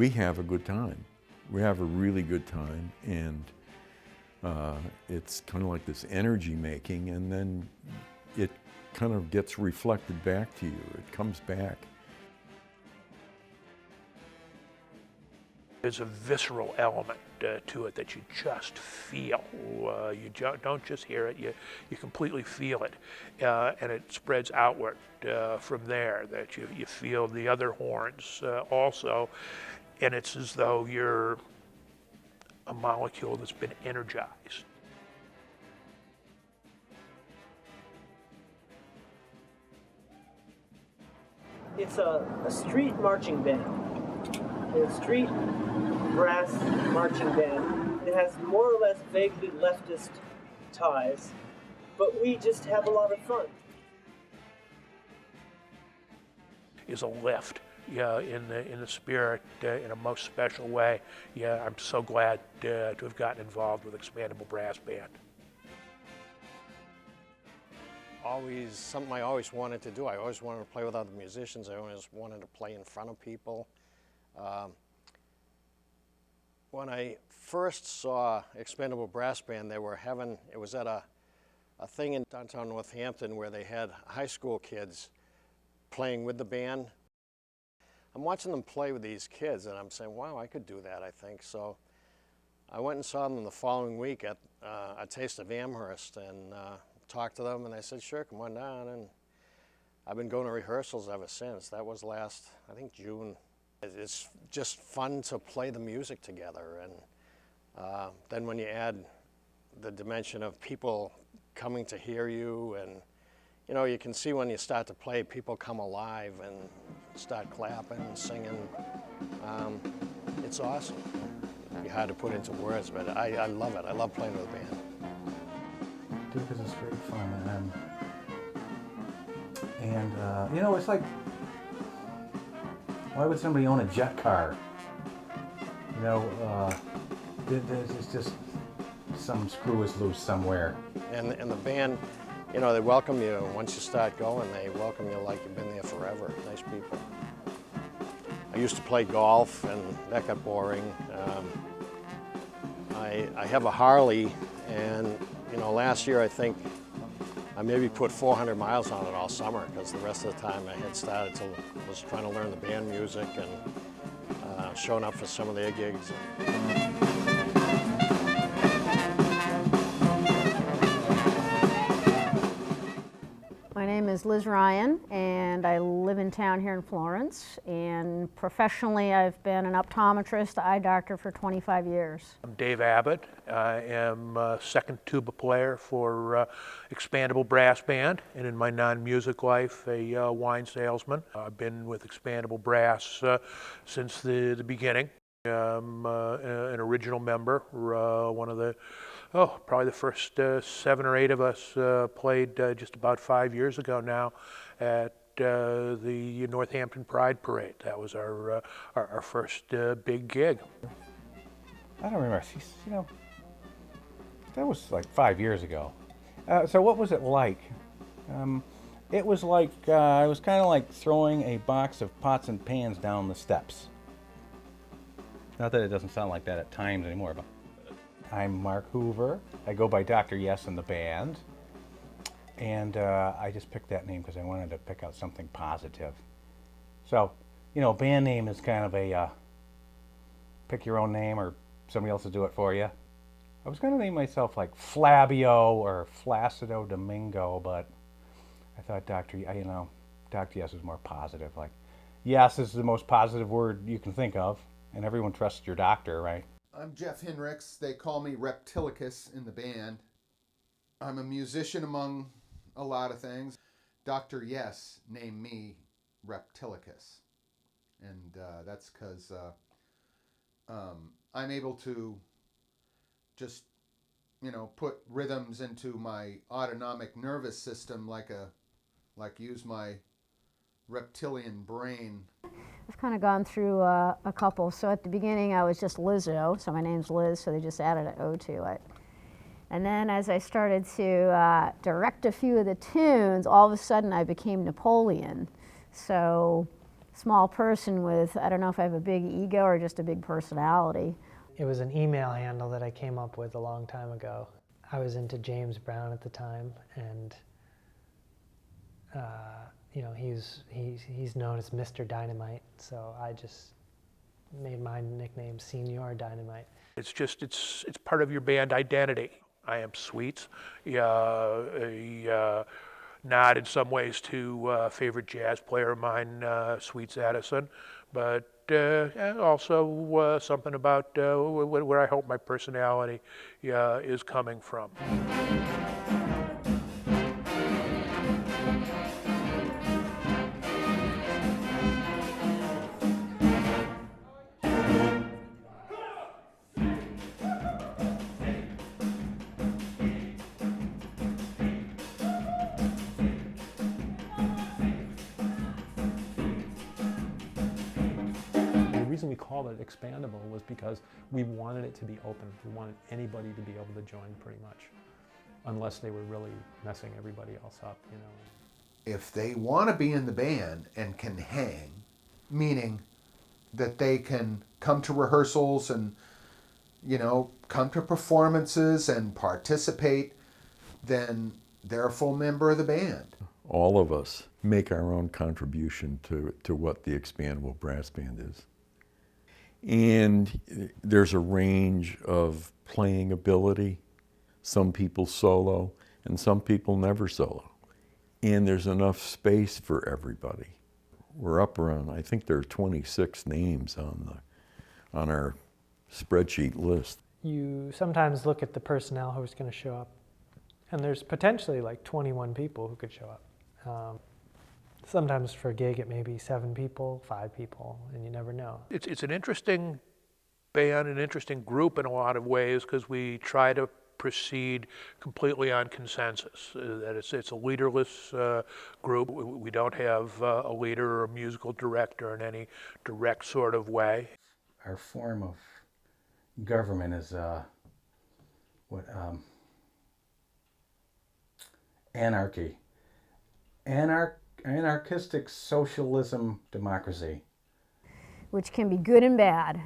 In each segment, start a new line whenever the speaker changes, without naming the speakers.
we have a good time. We have a really good time, and it's kind of like this energy making, and then it kind of gets reflected back to you. It comes back.
There's a visceral element to it that you just feel. You don't just hear it, you completely feel it. And it spreads outward from there, that you feel the other horns also. And it's as though you're a molecule that's been energized.
It's a street marching band. A street brass marching band. It has more or less vaguely leftist ties, but we just have a lot of fun.
Is a lift, yeah, in the spirit, in a most special way. Yeah, I'm so glad to have gotten involved with Expandable Brass Band.
Always something I always wanted to do. I always wanted to play with other musicians. I always wanted to play in front of people. When I first saw Expandable Brass Band, they were having, it was at a thing in downtown Northampton where they had high school kids playing with the band. I'm watching them play with these kids and I'm saying, wow, I could do that, I think. So I went and saw them the following week at a Taste of Amherst and talked to them, and they said, sure, come on down. And I've been going to rehearsals ever since. That was last, I think, June. It's just fun to play the music together. And then when you add the dimension of people coming to hear you, and you know, you can see when you start to play, people come alive and start clapping and singing. It's awesome. It'd be hard to put into words, but I love it. I love playing with a band.
Because it's great fun. And you know, it's like, why would somebody own a jet car? You know, it's just some screw is loose somewhere.
And the band, you know, they welcome you. Once you start going, they welcome you like you've been there forever. Nice people. I used to play golf, and that got boring. I have a Harley, and you know, last year I think I maybe put 400 miles on it all summer, because the rest of the time I had started to was trying to learn the band music and showing up for some of their gigs.
My name is Liz Ryan, and I live in town here in Florence. And professionally, I've been an optometrist, eye doctor for 25 years.
I'm Dave Abbott. I am a second tuba player for Expandable Brass Band, and in my non-music life, a wine salesman. I've been with Expandable Brass since the beginning. I'm an original member, one of the probably the first 7 or 8 of us played just about 5 years ago now at the Northampton Pride Parade. That was our first big gig.
I don't remember. You know, that was like 5 years ago. So what was it like? It was like, it was kind of like throwing a box of pots and pans down the steps. Not that it doesn't sound like that at times anymore, but I'm Mark Hoover. I go by Dr. Yes in the band. And I just picked that name because I wanted to pick out something positive. So, you know, band name is kind of a pick your own name or somebody else will do it for you. I was going to name myself like Flabio or Flacido Domingo, but I thought Dr. Yes is more positive. Like, yes is the most positive word you can think of, and everyone trusts your doctor, right?
I'm Jeff Hinrichs. They call me Reptilicus in the band. I'm a musician among a lot of things. Dr. Yes named me Reptilicus. And that's because I'm able to just, you know, put rhythms into my autonomic nervous system like use my reptilian brain.
I've kind of gone through a couple. So at the beginning, I was just Lizzo, so my name's Liz, so they just added an O to it. And then as I started to direct a few of the tunes, all of a sudden I became Napoleon. So small person with, I don't know if I have a big ego or just a big personality.
It was an email handle that I came up with a long time ago. I was into James Brown at the time, and you know, he's known as Mr. Dynamite, so I just made my nickname Senior Dynamite.
It's just, it's part of your band identity. I am Sweets, a nod in some ways to a favorite jazz player of mine, Sweets Edison, but also something about where I hope my personality is coming from.
The reason we called it Expandable was because we wanted it to be open. We wanted anybody to be able to join pretty much, unless they were really messing everybody else up, you know.
If they want to be in the band and can hang, meaning that they can come to rehearsals and, you know, come to performances and participate, then they're a full member of the band.
All of us make our own contribution to what the Expandable Brass Band is. And there's a range of playing ability. Some people solo, and some people never solo. And there's enough space for everybody. We're up around, I think there are 26 names on our spreadsheet list.
You sometimes look at the personnel who's going to show up, and there's potentially like 21 people who could show up. Sometimes for a gig it may be 7 people, 5 people, and you never know.
It's an interesting band, an interesting group in a lot of ways, because we try to proceed completely on consensus. That it's a leaderless group. We don't have a leader or a musical director in any direct sort of way.
Our form of government is anarchy. Anarchistic socialism democracy.
Which can be good and bad.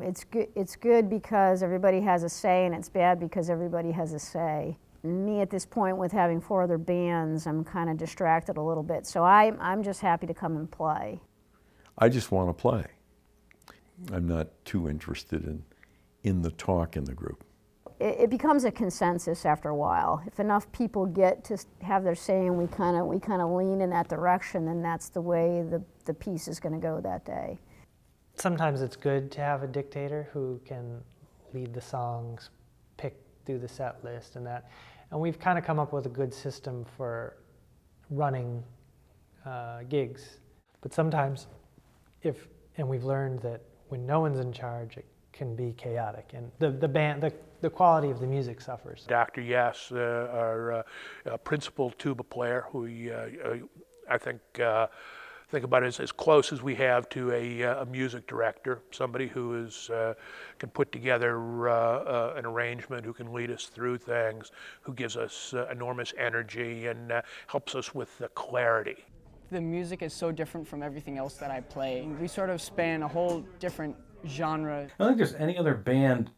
It's good because everybody has a say, and it's bad because everybody has a say. Me at this point, with having 4 other bands, I'm kind of distracted a little bit, so I'm just happy to come and play.
I just want to play. I'm not too interested in the talk in the group.
It becomes a consensus after a while. If enough people get to have their say and we kind of lean in that direction, then that's the way the piece is going to go that day.
Sometimes it's good to have a dictator who can lead the songs, pick through the set list and that. And we've kind of come up with a good system for running gigs. But sometimes and we've learned that when no one's in charge, it can be chaotic, and the quality of the music suffers.
Dr. Yes, our principal tuba player, who I think about it as close as we have to a music director, somebody who can put together an arrangement, who can lead us through things, who gives us enormous energy and helps us with the clarity.
The music is so different from everything else that I play. We sort of span a whole different genre.
I don't think there's any other band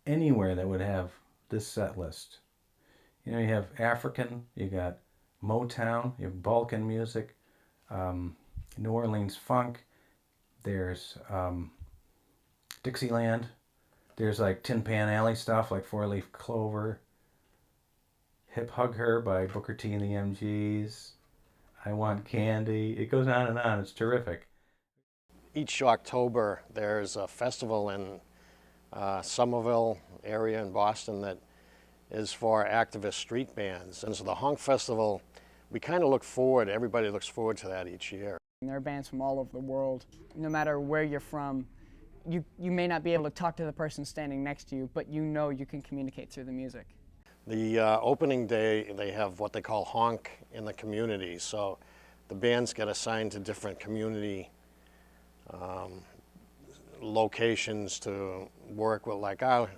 anywhere that would have this set list. You know, you have African, you got Motown, you have Balkan music, New Orleans funk, there's Dixieland, there's like Tin Pan Alley stuff like Four Leaf Clover, Hip Hug Her by Booker T and the MGs, I Want Candy. It goes on and on. It's terrific.
Each October there's a festival in Somerville area in Boston that is for activist street bands. And so the Honk Festival, we kind of look forward, everybody looks forward to that each year.
There are bands from all over the world. No matter where you're from, you may not be able to talk to the person standing next to you, but you know you can communicate through the music.
The opening day, they have what they call Honk in the community. So the bands get assigned to different community locations to work with. Like our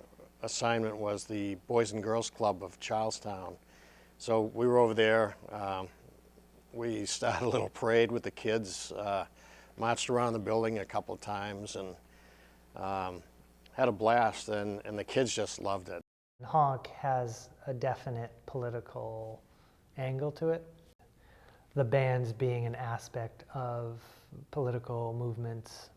assignment was the Boys and Girls Club of Charlestown. So we were over there. We started a little parade with the kids marched around the building a couple of times and had a blast, and the kids just loved it.
Honk has a definite political angle to it. The bands being an aspect of political movements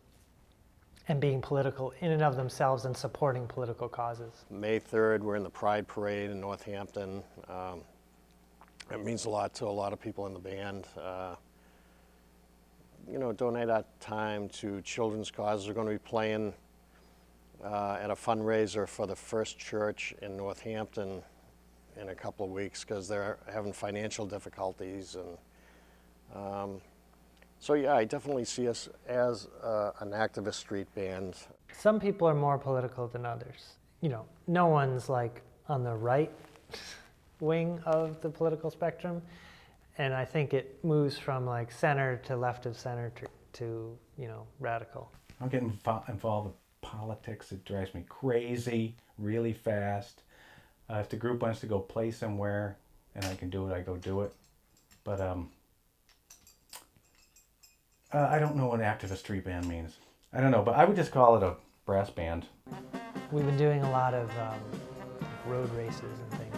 and being political in and of themselves and supporting political causes.
May 3rd, we're in the Pride Parade in Northampton. It means a lot to a lot of people in the band. You know, donate our time to children's causes. We're going to be playing at a fundraiser for the First Church in Northampton in a couple of weeks because they're having financial difficulties. And so yeah, I definitely see us as an activist street band.
Some people are more political than others. You know, no one's like on the right wing of the political spectrum, and I think it moves from like center to left of center to you know, radical.
I'm getting involved with politics. It drives me crazy really fast. If the group wants to go play somewhere and I can do it, I go do it. But I don't know what activist street band means. I don't know, but I would just call it a brass band.
We've been doing a lot of road races and things.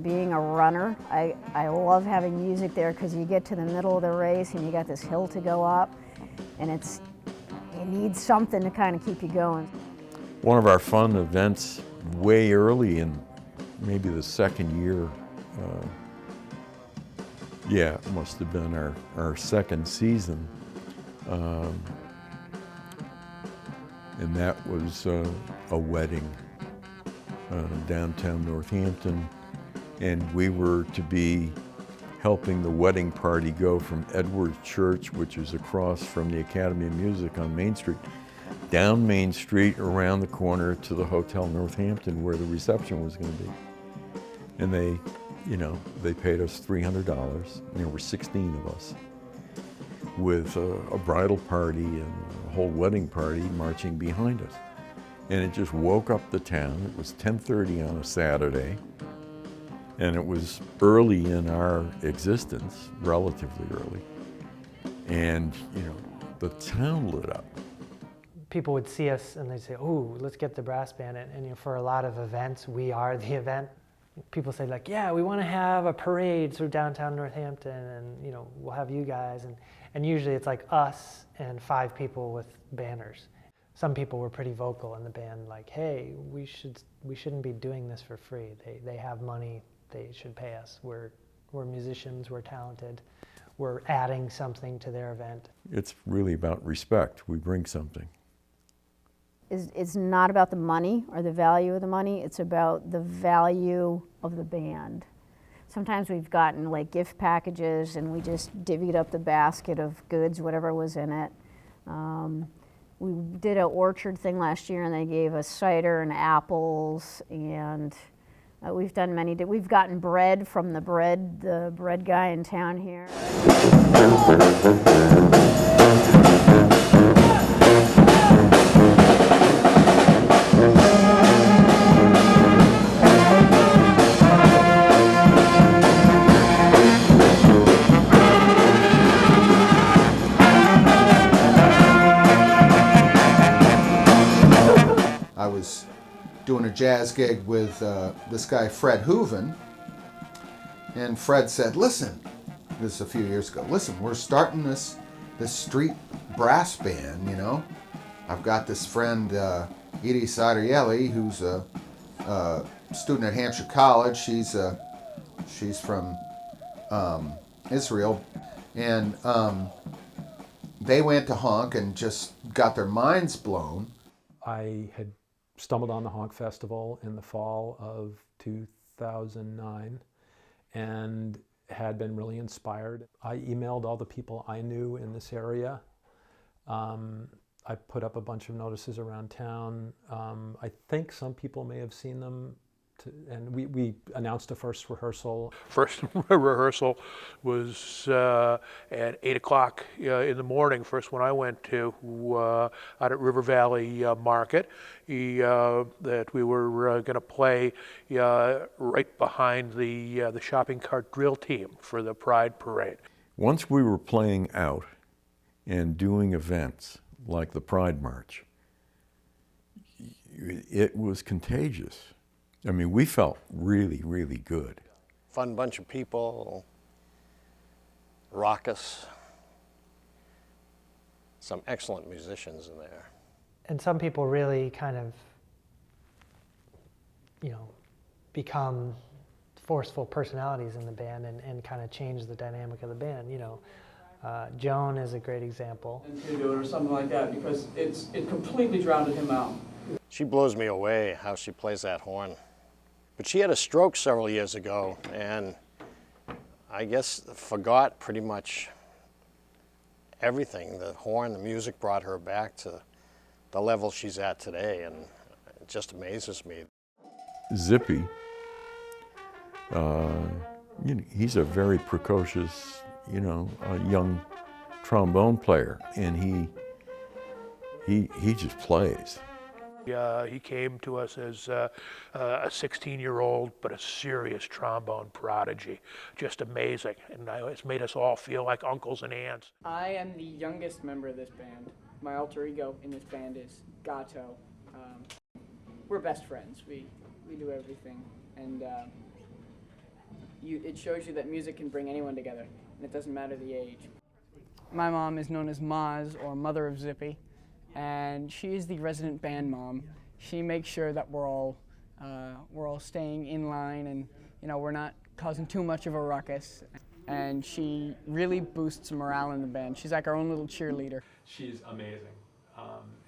Being a runner, I love having music there because you get to the middle of the race and you got this hill to go up, and you need something to kind of keep you going.
One of our fun events way early in maybe the second year, yeah, it must have been our second season, and that was a wedding downtown Northampton, and we were to be helping the wedding party go from Edward Church, which is across from the Academy of Music on Main Street, down Main Street, around the corner to the Hotel Northampton where the reception was going to be. And they paid us $300. There were 16 of us, with a bridal party and a whole wedding party marching behind us. And it just woke up the town. It was 10:30 on a Saturday, and it was early in our existence, relatively early. And, the town lit up.
People would see us and they'd say, "Oh, let's get the brass band." And for a lot of events, we are the event. People say like, "Yeah, we want to have a parade through downtown Northampton, and we'll have you guys." And usually it's like us and 5 people with banners. Some people were pretty vocal in the band, like, "Hey, we shouldn't be doing this for free. They have money. They should pay us. We're musicians. We're talented. We're adding something to their event."
It's really about respect. We bring something.
It's not about the money or the value of the money, it's about the value of the band. Sometimes we've gotten like gift packages and we just divvied up the basket of goods, whatever was in it. We did an orchard thing last year and they gave us cider and apples, and we've done many. We've gotten bread from the bread guy in town here.
I was doing a jazz gig with this guy Fred Hooven, and Fred said, "Listen," this is a few years ago, "listen, we're starting this street brass band, I've got this friend, Edie Sadrieli, who's a student at Hampshire College. She's from Israel, and they went to Honk and just got their minds blown."
I had stumbled on the Honk Festival in the fall of 2009 and had been really inspired. I emailed all the people I knew in this area. I put up a bunch of notices around town. I think some people may have seen them, and we announced a first rehearsal.
First rehearsal was at 8 o'clock in the morning, first one I went to, out at River Valley Market, that we were going to play right behind the shopping cart drill team for the Pride Parade.
Once we were playing out, and doing events like the Pride March, it was contagious. I mean, we felt really, really good.
Fun bunch of people, raucous, some excellent musicians in there.
And some people really kind of, become forceful personalities in the band and kind of change the dynamic of the band. Joan is a great example.
To do it or something like that, because it completely drowned him out.
She blows me away how she plays that horn. But she had a stroke several years ago, and I guess forgot pretty much everything. The horn, the music brought her back to the level she's at today, and it just amazes me.
Zippy, he's a very precocious, young trombone player, and he just plays.
He came to us as a 16-year-old, but a serious trombone prodigy. Just amazing, and it's made us all feel like uncles and aunts.
I am the youngest member of this band. My alter ego in this band is Gato. We're best friends. We do everything, and it shows you that music can bring anyone together, and it doesn't matter the age. My mom is known as Maz, or Mother of Zippy, and she is the resident band mom. She makes sure that we're all staying in line, and we're not causing too much of a ruckus. And she really boosts morale in the band. She's like our own little cheerleader.
She's amazing,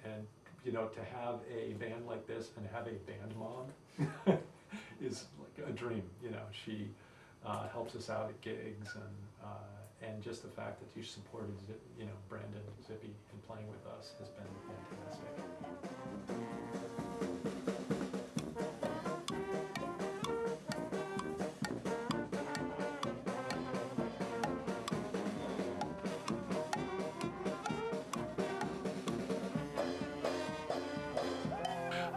and to have a band like this and have a band mom is like a dream. She helps us out at gigs, and just the fact that you supported Brandon Zippy in playing with us has been fantastic.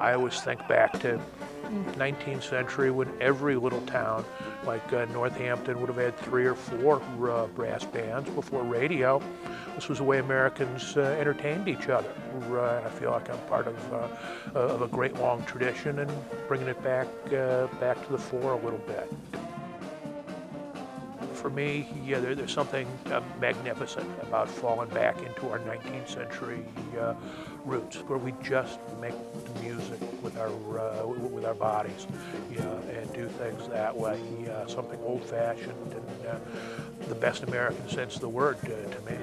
I always think back to 19th century when every little town like Northampton would have had 3 or 4 brass bands before radio. This was the way Americans entertained each other. And I feel like I'm part of a great long tradition and bringing it back to the fore a little bit. For me, there's something magnificent about falling back into our 19th century roots, where we just make the music with our bodies, and do things that way. Something old-fashioned and the best American sense of the word to me.